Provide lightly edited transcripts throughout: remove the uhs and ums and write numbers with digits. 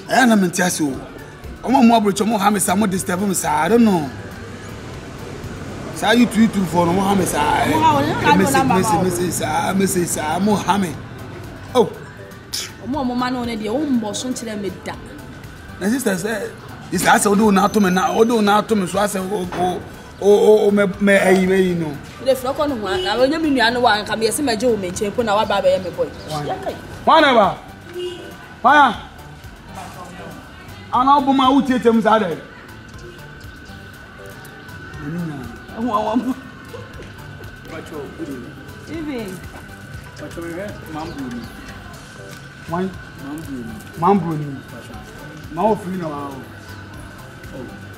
I am in Tiasu. I'm more rich, more Hamis, some more disturb me, sir. I don't know. So you tweet to for Mohammed, sir. Mrs. Mohammed. Oh, more man on the own boss until I made that. My sister said, "This has all do now to me now, although now to me, so I said, oh, may I know. The flock on one, I will never know one can be a semi Joe, may check when our baby and my boy. Whatever. Fire. An album out here, Tim's other. Mambruni. Now, free now.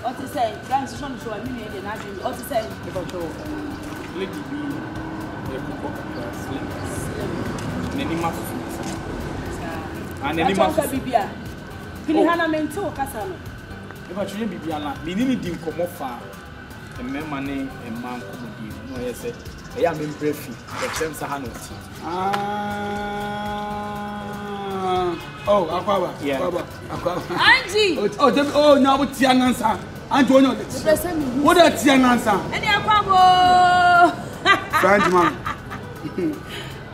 What to say? Guys, show me a minute and I think what to say. Lady B, and any master Bibia. Pinhana Mento Casano. If I should be Biana, we need to come off far. And men money and man could be. No, I said, I am in breathy. The James Sahanos. Oh, Aquaba. Yeah, Auntie. Oh, now what's young answer? Antonio, what a young answer? Any Aquabo. Frenchman.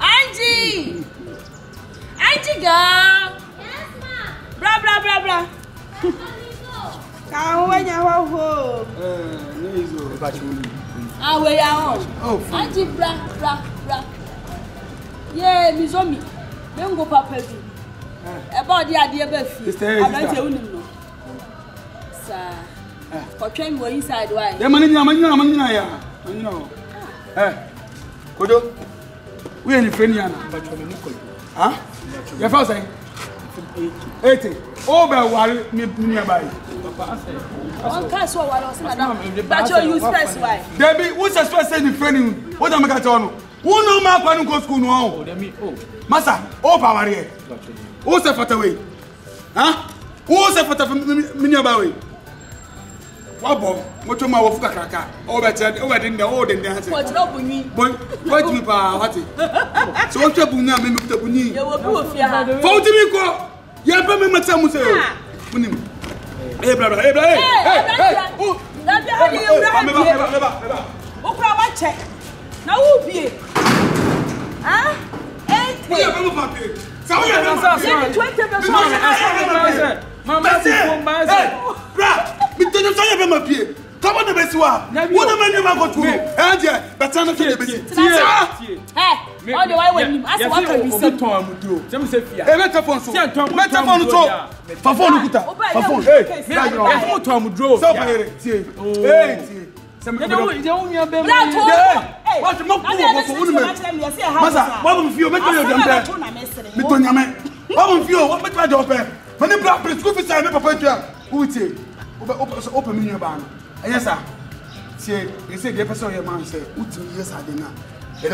Auntie. Auntie, girl. Yes, ma'am. Blah, blah, blah, blah. How are you? Ah, where are you? Oh, Auntie, blah, blah, blah. Yeah, Miss Omi. Don't go, Papa. About the idea of it. I'm not telling you. Sir, for train were inside. Why? The money, eh, Kodo, we ain't friendly, but you're Nicole. Huh? Your first thing 80. Oh, but nearby. One class or what was but you use first why? Debbie, what's a special in friendly? What am I got on? Who no man can go school now? Massa, oh, power here. Who's the photo away? Huh? Who's the photo from Minyabawi? What you my Kaka? Over in the old and dance. What's up with me? What you what? So what's up with me? You will prove your hand. Fold me go. You have been with some say. Hey, brother, hey, hey, hey. Now who be? Huh? Come on, the best one. What am I never go to? And yeah, but I'm not going to be. Hey, all the way when you ask what can be said to him, do. Some say, hey, metaphone, metaphone, yes, sir. See, you say the person your man say, yes, I did not. Yes,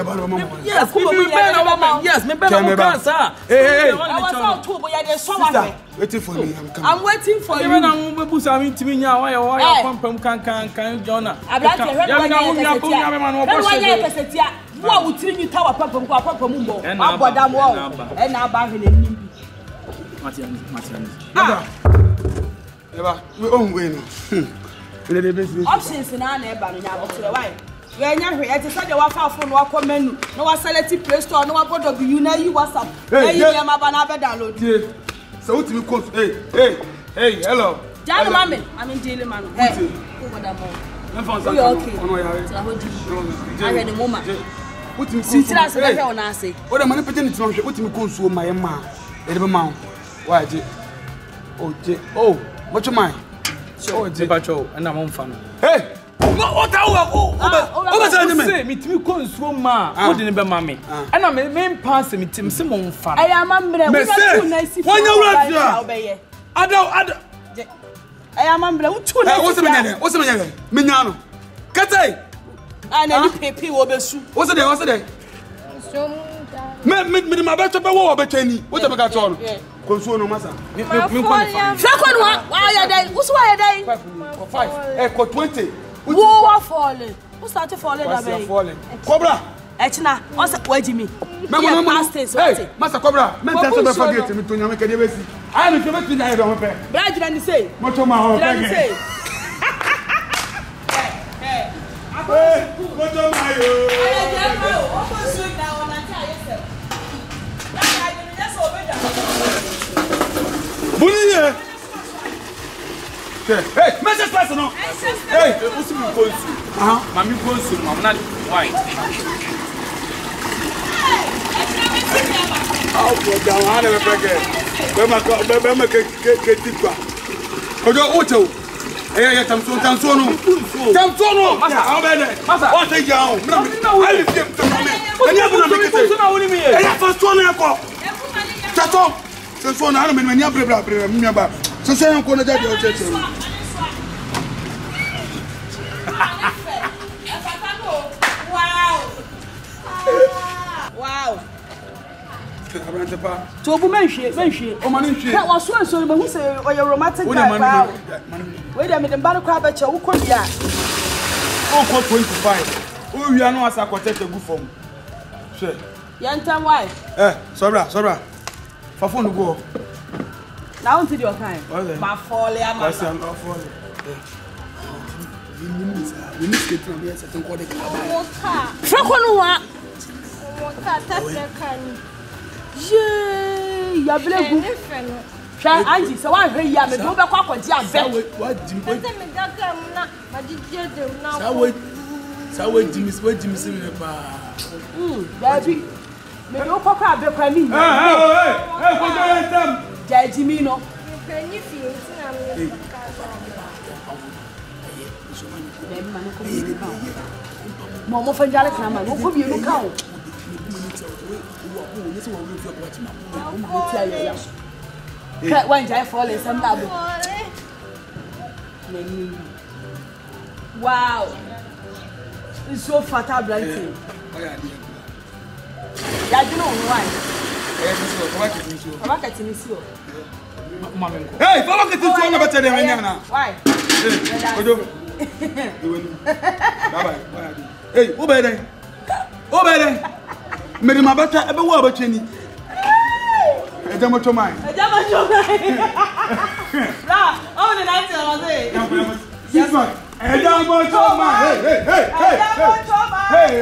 yes, me better, sir. Hey, I was on tour, but you're so waiting for me. I'm waiting for you. I'm going to be now. Why can Jonah? I'm not what would you tower papa mumbo? And now, and now, we own win. Options in our neighbor, now to the wife. When you're here, it's like a waffle phone, walk on menu, no one selected play store, no one put of you know you WhatsApp. Hey, you are my banana download. So, what do you call? Hey, hello. John, mammy, I'm in jail, man. Hey, over the mall. Okay. I had a moment. What you see, that's what I say. What am I pretending to what you consume my man? Edmund. Why, oh, what's your mind? So, and I'm on fun. Hey! What say? Me to consume ma. What didn't be mammy? And I'm a main pass me to Simon fan. I am a man. When you're right, I am a man. What's the matter? What's the matter? Minano. Kate! And any paper will be soon. What's the day? What's the day? My better war between you. What have I got on? Consuelo Massa. Second one, why are they? Who's why are they? 5. Echo 20. Who are falling? Who started falling? Falling. Cobra. Echna, what's that? Wait, Jimmy. Hey, Master Cobra, mental to forget me to make a devesi. I am to make I don't pay. Brad didn't say. Much of my own. Hey, what am I? Hey, Mrs. Personal. Hey, what's my going to? Mammy goes to Mamma White. Oh, down, I never forget. Bema get it back. Ojo Ocho. Hey, Tamsono. Masa, how about that? Masa, what take you out? I live here to come in. And you're going to make it. And you're first one. Tato. So I don't mean when you're blah. So say I'm going to get your church. Wow. To mention. Oh, man, that was so but who say or your romantic guy. Wait a minute, the crab at your could ya. Oh, 25. Oh, we are no as a quartet to go from. Sure. Young time wife. Sobra. For phone to go. Now until your time. My folly, I'm not falling. We need to get to the certain quarter. Fraconua. Yay, you are very good. Try Auntie, so I hear you. I'm going back on the what Jim? Baby, maybe you'll cock up the crime. Hey, Jimino. Mama for Jalek, I'm going to be a lookout. When I fall in some double. Wow, it's so fatal, Blanty. Yeah, you know why? I'm at you. Hey, follow the two on about them. Why? Bye-bye. Hey, Obey. Made my better ever were about any. A demo to mine. A demo to mine. Oh, the night I was there. Yes, man. A demo to mine. Hey.